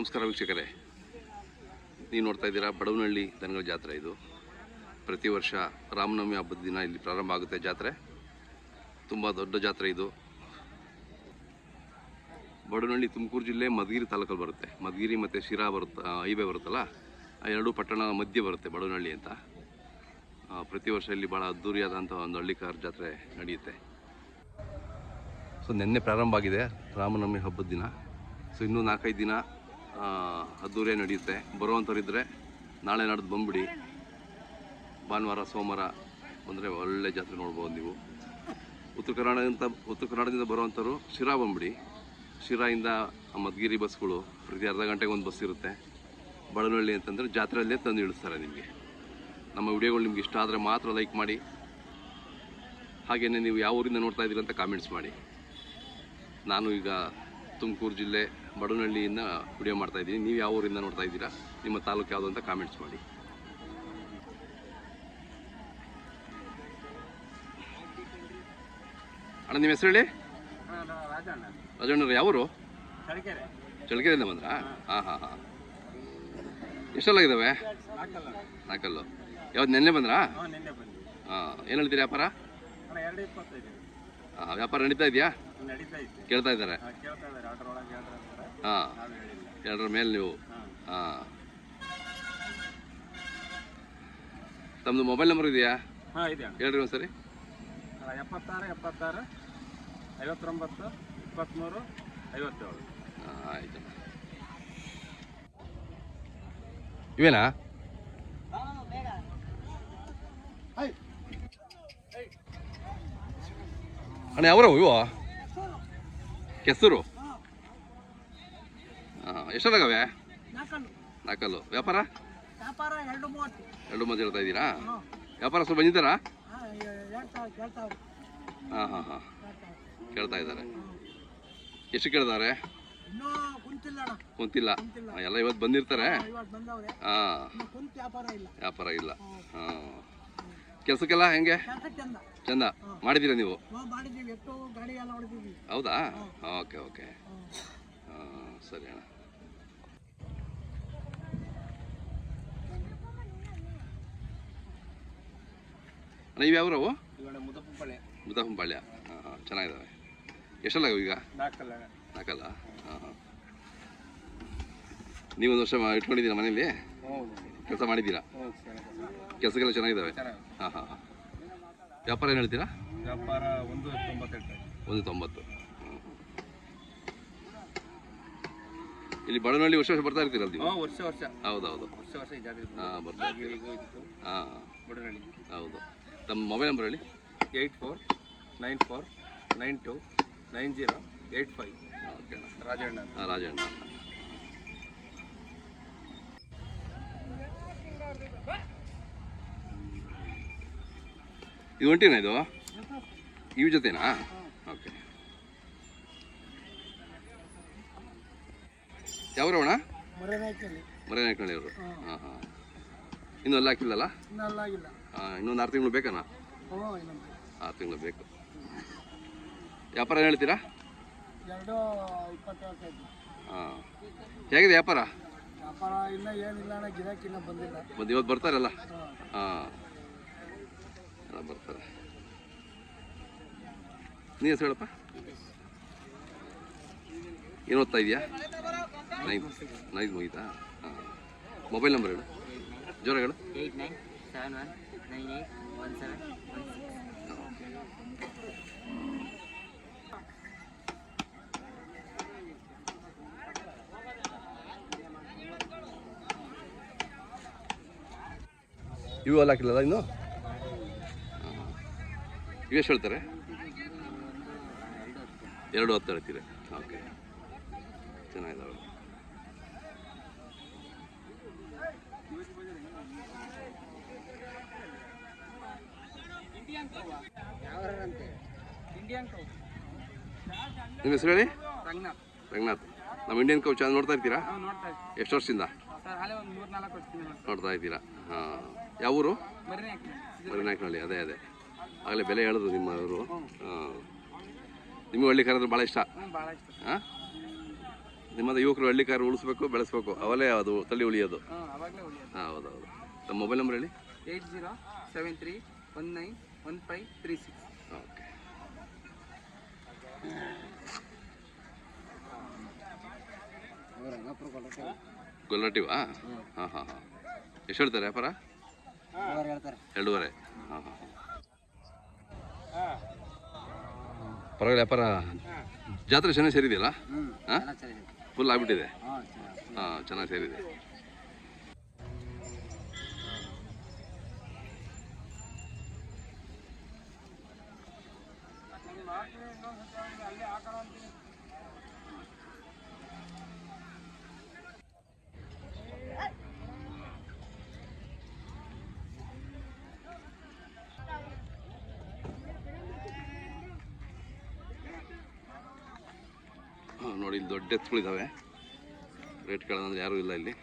ನಮಸ್ಕಾರ ವೀಕ್ಷಕರೇ, ನೀವು ನೋಡ್ತಾ ಇದ್ದೀರಾ ಬಡವನಹಳ್ಳಿ ದನಗಳ ಜಾತ್ರೆ. ಇದು ಪ್ರತಿ ವರ್ಷ ರಾಮನವಮಿ ಹಬ್ಬದ ದಿನ ಇಲ್ಲಿ ಪ್ರಾರಂಭ ಆಗುತ್ತೆ ಜಾತ್ರೆ. ತುಂಬ ದೊಡ್ಡ ಜಾತ್ರೆ ಇದು. ಬಡವನಹಳ್ಳಿ ತುಮಕೂರು ಜಿಲ್ಲೆ ಮಧುಗಿರಿ ತಾಲೂಕಲ್ಲಿ ಬರುತ್ತೆ. ಮಧುಗಿರಿ ಮತ್ತು ಶಿರಾ ಹೈವೇ ಬರುತ್ತಲ್ಲ, ಆ ಎರಡೂ ಪಟ್ಟಣ ಮಧ್ಯೆ ಬರುತ್ತೆ ಬಡವನಹಳ್ಳಿ ಅಂತ. ಪ್ರತಿ ವರ್ಷ ಇಲ್ಲಿ ಭಾಳ ಅದ್ದೂರಿಯಾದಂಥ ಒಂದು ಹಳ್ಳಿಕಾರ ಜಾತ್ರೆ ನಡೆಯುತ್ತೆ. ಸೊ ನಿನ್ನೆ ಪ್ರಾರಂಭ ಆಗಿದೆ ರಾಮನವಮಿ ಹಬ್ಬದ ದಿನ. ಸೊ ಇನ್ನೂ 4-5 ದಿನ ಅದ್ದೂರಿಯ ನಡೆಯುತ್ತೆ. ಬರುವಂಥವ್ರಿದ್ದರೆ ನಾಳೆ ನಾಡ್ದು ಬಂದುಬಿಡಿ. ಭಾನುವಾರ ಸೋಮವಾರ ಬಂದರೆ ಒಳ್ಳೆ ಜಾತ್ರೆ ನೋಡ್ಬೋದು ನೀವು. ಉತ್ತರ ಕರ್ನಾಟಕದಿಂದ ಬರುವಂಥವ್ರು ಶಿರಾ ಬಂದುಬಿಡಿ. ಶಿರಾಯಿಂದ ಮಧುಗಿರಿ ಬಸ್ಗಳು ಪ್ರತಿ ಅರ್ಧ ಗಂಟೆಗೆ ಒಂದು ಬಸ್ ಇರುತ್ತೆ. ಬಡವನಹಳ್ಳಿ ಅಂತಂದರೆ ಜಾತ್ರೆಯಲ್ಲೇ ತಂದು ಇಳಿಸ್ತಾರೆ ನಿಮಗೆ. ನಮ್ಮ ವಿಡಿಯೋಗಳು ನಿಮ್ಗೆ ಇಷ್ಟ ಆದರೆ ಮಾತ್ರ ಲೈಕ್ ಮಾಡಿ. ಹಾಗೆಯೇ ನೀವು ಯಾವ ಊರಿಂದ ನೋಡ್ತಾ ಇದ್ದೀರಿ ಅಂತ ಕಾಮೆಂಟ್ಸ್ ಮಾಡಿ. ನಾನು ಈಗ ತುಮಕೂರು ಜಿಲ್ಲೆ ಬಡವನಹಳ್ಳಿಯಿಂದ ವಿಡಿಯೋ ಮಾಡ್ತಾಯಿದ್ದೀನಿ. ನೀವು ಯಾವ ಊರಿಂದ ನೋಡ್ತಾ ಇದ್ದೀರಾ, ನಿಮ್ಮ ತಾಲೂಕು ಯಾವುದು ಅಂತ ಕಾಮೆಂಟ್ಸ್ ಮಾಡಿ. ಅಣ್ಣ ನಿಮ್ಮ ಹೆಸರು ಹೇಳಿ. ರಾಜಣ್ಣವ್ರು ಯಾವರು? ಚಳ್ಳಕೆರೆಯಿಂದ ಬಂದ್ರಾ? ಹಾಂ. ಎಷ್ಟೆಲ್ಲಾಗಿದ್ದಾವೆ? 4. ಯಾವ್ದು ನೆನ್ನೆ ಬಂದ್ರಾ? ಹಾಂ. ಏನು ಹೇಳ್ತೀರಿ ವ್ಯಾಪಾರ? ವ್ಯಾಪಾರ ನಡೀತಾ ಇದೆಯಾ? ಕೇಳ್ತಾ ಇದ್ದಾರೆ. ಹಾಂ, 2ರ ಮೇಲೆ ನೀವು. ಹಾಂ. ತಮ್ಮದು ಮೊಬೈಲ್ ನಂಬರ್ ಇದೆಯಾ? ಹೇಳ್ರಿ ಒಂದು ಸರಿ. 76 76 59 23 57. ಆಯ್ತು. ಇವೇನಾ? ಅಣ್ಣ ಯಾವ್ರವು ಇವ? ಕೆಸರು. ಹಾಂ. ಎಷ್ಟೊತ್ತಾಗವೆ? 4. ವ್ಯಾಪಾರ? 2.30 ಹೇಳ್ತಾ ಇದ್ದೀರಾ? ವ್ಯಾಪಾರ ಸ್ವಲ್ಪ ಬಂದಿದ್ದಾರಾ? ಹಾಂ. ಕೇಳ್ತಾ ಇದ್ದಾರೆ. ಎಷ್ಟು ಕೇಳಿದಾರೆ? ಕುಂತಿಲ್ಲ. ಎಲ್ಲ ಇವತ್ತು ಬಂದಿರ್ತಾರೆ. ಹಾಂ. ವ್ಯಾಪಾರ ಇಲ್ಲ. ಹಾಂ. ಕೆಲಸಕ್ಕೆಲ್ಲ ಹೆಂಗೆ? ಚಂದ ಮಾಡಿದ್ದೀರಾ ನೀವು? ಹೌದಾ? ಓಕೆ. ಹಾಂ, ಸರಿ ಅಣ್ಣ. ಅಣ್ಣ ಇವು ಯಾವ್ರವು? ಮುದಪ್ಪಂಪಾಳ್ಯ. ಹಾಂ. ಚೆನ್ನಾಗಿದ್ದಾವೆ. ಎಷ್ಟಲ್ಲ ಈಗ? 4. ಹಾಂ. ನೀವೊಂದು ವರ್ಷ ಇಟ್ಕೊಂಡಿದ್ದೀರಾ ಮನೇಲಿ? ಕೆಲಸ ಮಾಡಿದ್ದೀರಾ? ಕೆಲಸಕ್ಕೆಲ್ಲ ಚೆನ್ನಾಗಿದ್ದಾವೆ. ಹಾಂ. ವ್ಯಾಪಾರ ಏನು ಹೇಳ್ತೀರಾ? ವ್ಯಾಪಾರ 1.90. 1.90. ಇಲ್ಲಿ ಬಡವನಹಳ್ಳಿ ವರ್ಷ ಬರ್ತಾ ಇರ್ತೀರಲ್ಲ ನೀವು? ವರ್ಷ. ಹೌದು. ವರ್ಷ ಈ ಜಾತ್ರೆ. ಹಾಂ, ಬರ್ತಾ ಇರ್ತೀರಿ. ಹಾಂ, ಬಡವನಹಳ್ಳಿ. ಹೌದು. ತಮ್ಮ ಮೊಬೈಲ್ ನಂಬರ್ ಹೇಳಿ. 8494929085. ಓಕೆ. ರಾಜಣ್ಣ. ಹಾಂ, ರಾಜಣ್ಣ. ಇದು ಒಂಟಿನಾ? ಇದು ಇವು ಜೊತೆನಾ? ಓಕೆ. ಯಾವ್ರವಣ? ಮರೆನಾಯ್ಕಳ್ಳಿ ಅವರು. ಹಾಂ. ಇನ್ನೂ ಅಲ್ಲಿ ಹಾಕಿಲ್ಲಲ್ಲ? ಇನ್ನೊಂದು 6 ತಿಂಗಳು ಬೇಕಣ್ಣ? 6 ತಿಂಗಳು ಬೇಕು. ವ್ಯಾಪಾರ ಏನು ಹೇಳ್ತೀರಾ? 2.20. ಹಾಂ. ಹೇಗಿದೆ ವ್ಯಾಪಾರ? ಇಲ್ಲ, ಏನಿಲ್ಲ ಅಣ್ಣ, ಗಿರಾಕಿಲ್ಲ ಬಂದಿಲ್ಲ. ಇವತ್ತು ಬರ್ತಾರಲ್ಲ? ಹಾಂ, ಎಲ್ಲ ಬರ್ತಾರೆ. ನೀ ಹೆಸರು ಹೇಳಪ್ಪ. ಏನು ಓದ್ತಾ ಇದೆಯಾ? 9 ಮುಗೀತಾ? ಹಾಂ. ಮೊಬೈಲ್ ನಂಬರ್ ಹೇಳು, ಜೋರ ಹೇಳು. 8971981716. ಇವು ಅಲ್ಲಿ ಹಾಕಿಲ್ಲಲ್ಲ ಇನ್ನು? ಇವೆಷ್ಟು ಹೇಳ್ತಾರೆ? 2.10 ಹೇಳ್ತೀರ? ಓಕೆ, ಚೆನ್ನಾಗಿದ್ದಾವೆ. ನಿಮ್ಮ ಹೆಸರು ಹೇಳಿ. ರಂಗನಾಥ್. ನಮ್ಮ ಇಂಡಿಯನ್ ಕೌ ಚಾನಲ್ ನೋಡ್ತಾ ಇರ್ತೀರಾ? ಎಷ್ಟು ವರ್ಷದಿಂದ ನೋಡ್ತಾ ಇದ್ದೀರಾ? ಹಾಂ. ಯಾವ ಊರು? ಮರಿನಾಯಕನಹಳ್ಳಿ. ಅದೇ ಆಗಲೇ ಬೆಲೆ ಹೇಳಿದ್ರು ನಿಮ್ಮ ಅವರು. ಹಾಂ. ನಿಮಗೆ ಹಳ್ಳಿ ಕರೆದ್ರೆ ಭಾಳ ಇಷ್ಟ? ಹಾಂ. ನಿಮ್ಮದು ಯುವಕರು ಹಳ್ಳಿ ಕಾರು ಉಳಿಸ್ಬೇಕು ಬೆಳೆಸ್ಬೇಕು ಅವಲೇ ಅದು ತಳಿ ಉಳಿಯೋದು. ಅವಾಗಲೇ ಉಳಿಯೋದು. ಹಾಂ ಹೌದೌದು. ತಮ್ಮ ಮೊಬೈಲ್ ನಂಬರ್ ಹೇಳಿ. 8073191536. ಓಕೆ. ಗೊಲ್ಲಟಿವಾ? ಹಾಂ ಹಾಂ ಹಾಂ. ಎಷ್ಟು ಹೇಳ್ತಾರೆ ವ್ಯಾಪಾರ? 2.5. ಹಾಂ ಹಾಂ ಪರವಾಗಿಲ್ಲ ವ್ಯಾಪಾರ. ಜಾತ್ರೆ ಚೆನ್ನಾಗಿ ಸೇರಿದೆಯಲ್ಲ? ಹಾಂ ಫುಲ್ ಆಗಿಬಿಟ್ಟಿದೆ. ಹಾಂ ಚೆನ್ನಾಗಿ ಸೇರಿದೆ. ನೋಡಿ ಇಲ್ಲಿ ದೊಡ್ಡ ಎತ್ತುಗಳಿದ್ದಾವೆ. ರೇಟ್ ಕೇಳೋದಂದ್ರೆ ಯಾರೂ ಇಲ್ಲ ಇಲ್ಲಿ.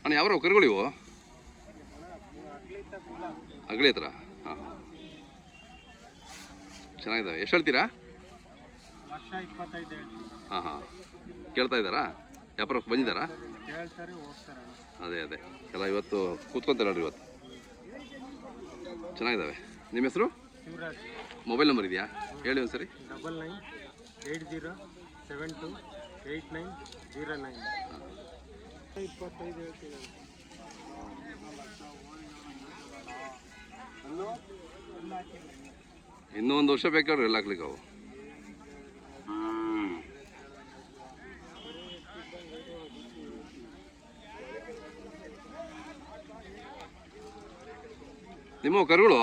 ಅಣ್ಣ ಯಾವ ಕರುಗಳಿವು? ಅಗಳಿ ಹತ್ರ. ಹಾಂ ಚೆನ್ನಾಗಿದ್ದಾವೆ. ಎಷ್ಟು ಹೇಳ್ತೀರಾ? 1,25,000. ಹಾಂ ಹಾಂ ಕೇಳ್ತಾ ಇದ್ದಾರಾ? ವ್ಯಾಪಾರಕ್ಕೆ ಬಂದಿದ್ದಾರಾ? ಹೇಳ್ತಾರೆ ಹೋಗ್ತಾರೆ. ಅದೇ ಅದೇ ಎಲ್ಲ ಇವತ್ತು ಕೂತ್ಕೊತಾರೆ ನೋಡ್ರಿ ಇವತ್ತು. ಚೆನ್ನಾಗಿದ್ದಾವೆ. ನಿಮ್ಮ ಹೆಸರು? ಶಿವರಾಜ್. ಮೊಬೈಲ್ ನಂಬರ್ ಇದೆಯಾ ಹೇಳಿ ಒಂದು ಸರಿ. 9980728909. 25 ಹೇಳ್ತೀನಿ. ಇನ್ನೂ ಒಂದು ವರ್ಷ ಬೇಕಾದ್ರೆ ಎಲ್ಲ ಹಾಕ್ಲಿಕ್ಕೆ ಅವು. ನಿಮ್ಮ ಕರುಗಳು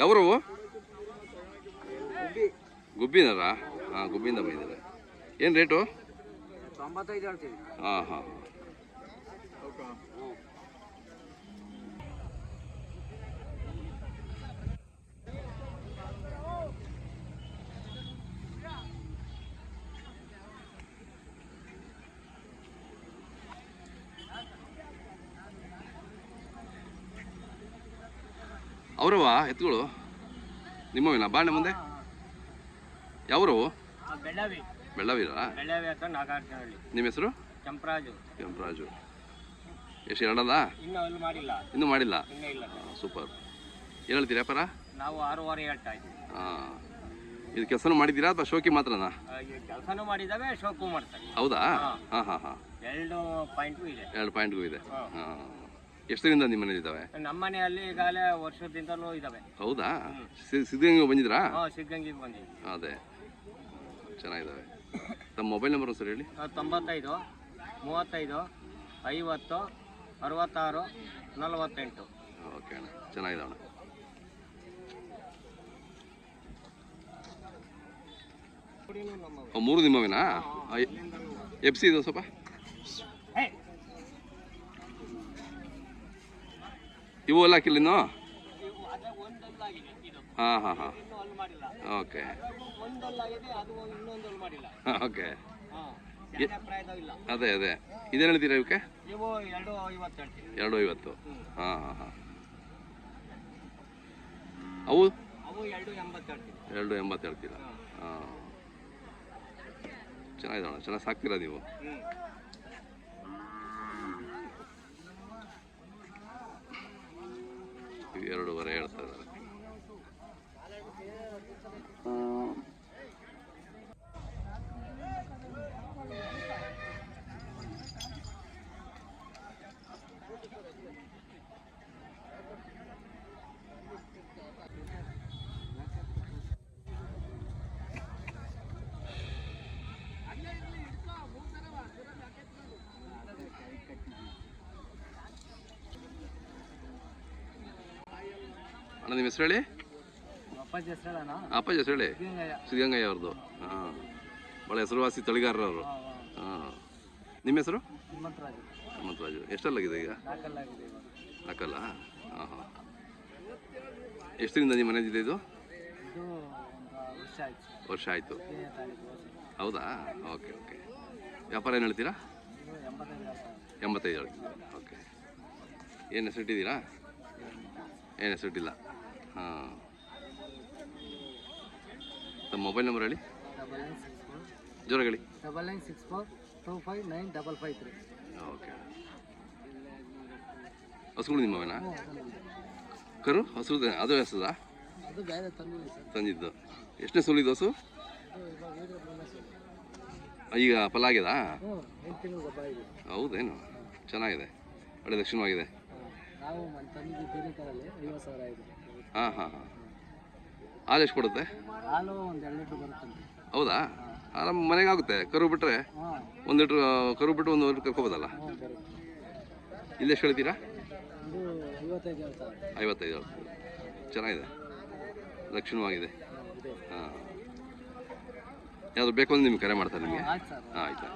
ಯಾವ್ರವು? ಗುಬ್ಬಿನಾರಾ? ಹಾಂ ಗುಬ್ಬಿಯಿಂದ ಬಂದಿದ್ದಾರೆ. ಏನು ರೇಟು? 95 ಹೇಳ್ತೀವಿ. ಹಾಂ ಹಾಂ ಅವರವ ಎತ್ತುಗಳು ನಿಮ್ಮವೇನಾ? ಬಾಳೆ ಮುಂದೆ ಯಾವ್ರವು? ಬೆಳ್ಳಾವಿ. ಬೆಳ್ಳಾವಿರಾ? ಬೆಳ್ಳಾವಿ ಹತ್ರ ನಾಗಾರ್ಜುನಹಳ್ಳಿ. ನಿಮ್ಮ ಹೆಸರು? ಕೆಂಪರಾಜು. ಕೆಂಪರಾಜು. ಎಷ್ಟು ಎರಡಲ್ಲ? ಇನ್ನೂ ಅಲ್ಲಿ ಮಾಡಿಲ್ಲ. ಇನ್ನೂ ಮಾಡಿಲ್ಲ? ಇನ್ನೂ ಇಲ್ಲ. ಸೂಪರ್. ಏನು ಹೇಳ್ತೀರಿ ವ್ಯಾಪಾರ? ನಾವು 6.5 ಹೇಳ್ತಾ ಇದ್ದೀವಿ. ಹಾಂ ಇದು ಕೆಲಸನೂ ಮಾಡಿದ್ದೀರಾ ಅಥವಾ ಶೋಕಿ ಮಾತ್ರನಾ? ಕೆಲಸನೂ ಮಾಡಿದ್ದಾವೆ, ಶೋಕು ಮಾಡ್ತಾರೆ. ಹೌದಾ? ಹಾಂ ಹಾಂ ಹಾಂ 2 ಪಾಯಿಂಟು ಇದೆ. 2 ಪಾಯಿಂಟ್ಗೂ ಇದೆ. ಹಾಂ ಎಷ್ಟು ದಿನದಿಂದ ನಿಮ್ಮ ಮನೇಲಿ ಇದ್ದಾವೆ? ನಮ್ಮ ಮನೆಯಲ್ಲಿ ಈಗಾಗಲೇ ವರ್ಷದಿಂದಲೂ ಇದ್ದಾವೆ. ಹೌದಾ? ಸಿದ್ಧಗಂಗೆ ಬಂದಿದ್ರಾ? ಹಾಂ ಸಿದ್ಧಗಂಗೆಗೆ ಬಂದಿದ್ವಿ. ಅದೇ ಚೆನ್ನಾಗಿದ್ದಾವೆ. ತಮ್ಮ ಮೊಬೈಲ್ ನಂಬರ್ ಸರ್ ಹೇಳಿ. 95 35 50 66 48. ಓಕೆ ಅಣ್ಣ ಚೆನ್ನಾಗಿದ್ದಾವಣ್ಣ. ಮೂರು ನಿಮ್ಮವೇನಾ? ಎಫ್ ಸಿ ಇದು ಸ್ವಲ್ಪ ಇವು ಎಲ್ಲ ಹಾಕಿಲ್ಲ ಇನ್ನು? ಹಾಂ ಹಾಂ ಹಾಂ ಓಕೆ ಓಕೆ ಅದೇ ಅದೇ ಇದೇನು ಹೇಳ್ತೀರಾ ಇವಕ್ಕೆ? 2.50. ಹಾಂ ಹಾಂ ಹಾಂ ಅವು 2.80 ಹೇಳ್ತೀರಾ? ಹಾಂ ಚೆನ್ನಾಗಿದ್ದಾವಣ್ಣ. ಚೆನ್ನಾಗಿ ಸಾಕ್ತೀರಾ ನೀವು? ಇವು 2.5 ಹೇಳ್ತಾ ಇದ್ದಾರೆ. ಅಣ್ಣ ನಿಮ್ಮ ಹೆಸರು ಹೇಳಿ. ಅಪ್ಪಾಜಿ ಹೆಸರು ಅಪ್ಪಾಜಿ ಹೆಸರು ಹೇಳಿ. ಸಿದ್ಧಗಂಗಯ್ಯ ಅವ್ರದ್ದು. ಹಾಂ ಭಾಳ ಹೆಸರುವಾಸಿ ತಳಿಗಾರರವರು. ನಿಮ್ಮ ಹೆಸರು? ಹನುಮಂತರಾಜು. ಹನುಮಂತರಾಜು. ಎಷ್ಟಲ್ಲಾಗಿದೆ ಈಗ? ನಾಲ್ಕಲ್ಲಾಗಿದೆ ಇವಾಗ. ನಾಲ್ಕಲ್ಲ? ಹಾಂ ಹಾಂ. ಎಷ್ಟು ದಿನದಿಂದ ನಿಮ್ಮ ಮನೆಯಲ್ಲಿದೆ ಇದು? ಇದು ಒಂದು ವರ್ಷ ಆಯ್ತು. ವರ್ಷ ಆಯಿತು. ಇದೇ ತಾರೀಕು ವರ್ಷ. ಹೌದಾ? Okay okay. ವ್ಯಾಪಾರ ಏನು ಹೇಳ್ತೀರಾ? ಇದು 85 ವರ್ಷ. 85 ಹೇಳ್ತೀರಾ? ಓಕೆ. ಏನು ಹೆಸರಿಟ್ಟಿದ್ದೀರಾ? ಏನು ಹೆಸರಿಟ್ಟಿಲ್ಲ. ಹಾಂ. ತಮ್ಮ ಮೊಬೈಲ್ ನಂಬರ್ ಹೇಳಿ. 9964 ಜೋರಾಗಿ ಹೇಳಿ. 9964 259 553. ಓಕೆ. ಹಸುಗಳು ನಿಮ್ಮವೇನಾ? ಕರು ಹಸು ಅದು ಹೆಸದ ಅದು ಬೇರೆ ತಂದಿದೆ ಸರ್. ತಂದಿದ್ದು. ಎಷ್ಟನೇ ಸೋಲಿದ್ದು ಹಸು? ಈಗ ಫಲ ಆಗ್ಯದಾ? 8 ತಿಂಗಳು ಗೊಬ್ಬ ಇದೆ. ಹೌದೇನು? ಚೆನ್ನಾಗಿದೆ, ಒಳ್ಳೆ ಲಕ್ಷಣವಾಗಿದೆ. ನಾವು ತಂದಿದ್ದು ಬೇರೆ ಕಾಲಲ್ಲಿ 50,000 ಆಗಿದೆ. ಹಾಂ ಹಾಂ ಹಾಂ. ಹಾಲು ಎಷ್ಟು ಕೊಡುತ್ತೆ? ಹಾಲು ಒಂದು 2 ಲೀಟ್ರ್ ಬರುತ್ತಂತೆ. ಹೌದಾ? ಆರಾಮ ಮನೆಗೆ ಆಗುತ್ತೆ. ಕರು ಬಿಟ್ಟರೆ ಹಾಂ 1 ಲೀಟ್ರ್, ಕರು ಬಿಟ್ಟು 1 ಲೀಟ್ರ್ ಕರ್ಕೋಬೋದಲ್ಲ? ಹ್ಞೂ ಬರುತ್ತೆ. ಇಲ್ಲೆಷ್ಟು ಹೇಳ್ತೀರಾ? ಇದು 55 ಹೇಳ್ತಾರೆ. 55 ಹೇಳ್ತೀವಿ. ಚೆನ್ನಾಗಿದೆ, ಲಕ್ಷಣವಾಗಿದೆ. ಇದೆ. ಹಾಂ. ಯಾವುದು ಬೇಕು ಅಂದ್ರೆ ನಿಮ್ಗೆ ಕರೆ ಮಾಡ್ತಾರೆ ನಿಮಗೆ? ಆಯ್ತು ಸರ್. ಹಾಂ ಆಯ್ತು.